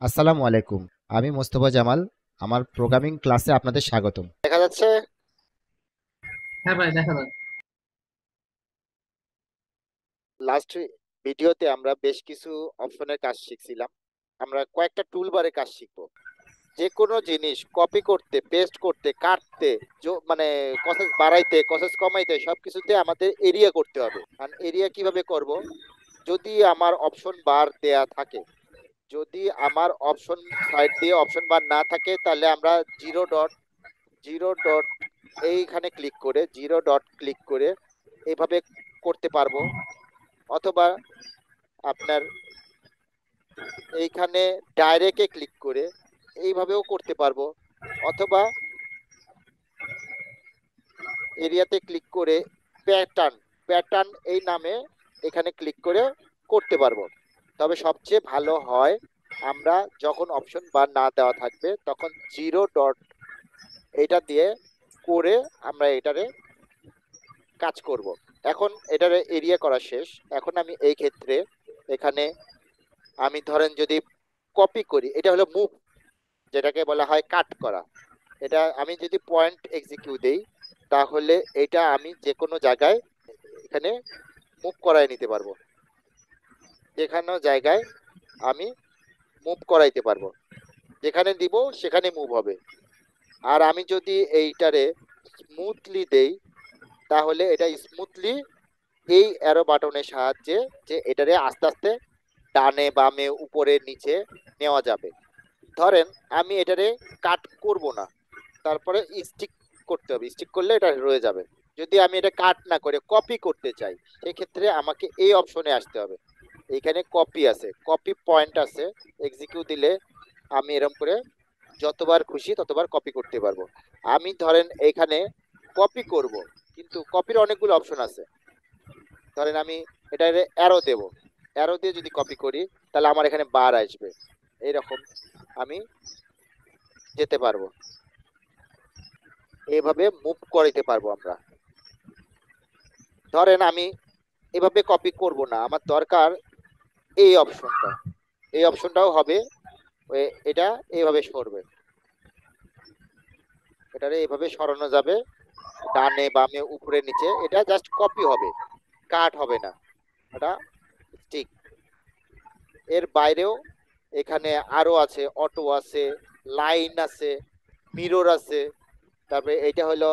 আসসালামু আলাইকুম। আমি মোস্তফা জামাল। আমার প্রোগ্রামিং ক্লাসে আপনাদের স্বাগতম। দেখা যাচ্ছে। হ্যাঁ ভাই, দেখা যাক। লাস্ট ভিডিওতে আমরা বেশ কিছু অপশনের কাজ শিখছিলাম। আমরা কয়েকটা টুলবারের কাজ শিখবো। যে কোনো জিনিস কপি করতে, পেস্ট করতে, কাটতে, মানে প্রসেস বাড়াইতে, প্রসেস কমাইতে সবকিছুতে আমাদের এরিয়া করতে হবে। আর এরিয়া কিভাবে করব? যদি আমার অপশন বার দেয়া থাকে, যদি আমার অপশন সাইড দিয়ে অপশন বার না থাকে, তাহলে আমরা জিরো ডট জিরো ডট এইখানে ক্লিক করে জিরো ডট ক্লিক করে এইভাবে করতে পারবো। অথবা আপনার এইখানে ডাইরেক্টে ক্লিক করে এইভাবেও করতে পারবো। অথবা এরিয়াতে ক্লিক করে প্যাটার্ন প্যাটার্ন এই নামে এখানে ক্লিক করে করতে পারবো। তবে সবচেয়ে ভালো হয় আমরা যখন অপশন বার না দেওয়া থাকবে তখন জিরো ডট এটা দিয়ে করে আমরা এটারে কাজ করব। এখন এটার এরিয়া করা শেষ। এখন আমি এই ক্ষেত্রে এখানে আমি ধরেন যদি কপি করি, এটা হলো মুভ, যেটাকে বলা হয় কাট করা। এটা আমি যদি পয়েন্ট এক্সিকিউট দেই, তাহলে এটা আমি যে কোনো জায়গায় এখানে মুভ করাই নিতে পারবো। যেখানে জায়গায় আমি মুভ করাইতে পারবো, যেখানে দিব সেখানে মুভ হবে। আর আমি যদি এইটারে স্মুথলি দেই, তাহলে এটা স্মুথলি এই অ্যারো বাটনের সাহায্যে যে এটারে আস্তে আস্তে ডানে বামে উপরে নিচে নেওয়া যাবে। ধরেন আমি এটারে কাট করব না, তারপরে স্টিক করতে হবে। স্টিক করলে এটা রয়ে যাবে। যদি আমি এটা কাট না করে কপি করতে চাই, সেক্ষেত্রে আমাকে এই অপশনে আসতে হবে। এইখানে কপি আছে, কপি পয়েন্ট আছে। এক্সিকিউট দিলে আমি এরকম করে যতবার খুশি ততবার কপি করতে পারবো। আমি ধরেন এইখানে কপি করব, কিন্তু কপির অনেকগুলো অপশন আছে। ধরেন আমি এটা অ্যারো দেব, অ্যারো দিয়ে যদি কপি করি, তাহলে আমার এখানে বার আসবে। এইরকম আমি যেতে পারবো, এইভাবে মুভ করাইতে পারবো আমরা। ধরেন আমি এভাবে কপি করব না, আমার দরকার এই অপশনটা। এই অপশনটাও হবে, এটা এইভাবে সরবে। এটারে এইভাবে সরানো যাবে, ডানে বামে উপরে নিচে। এটা জাস্ট কপি হবে, কাট হবে না। এটা ঠিক। এর বাইরেও এখানে আরো আছে, অটো আছে, লাইন আছে, মিরর আছে। তারপরে এটা হলো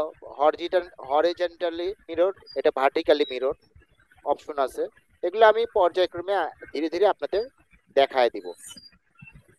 হরিজন্টালি মিরর, এটা ভার্টিক্যালি মিরর অপশন আছে। এগুলো আমি পর্যায়ক্রমে ধীরে ধীরে আপনাদের দেখায় দিব।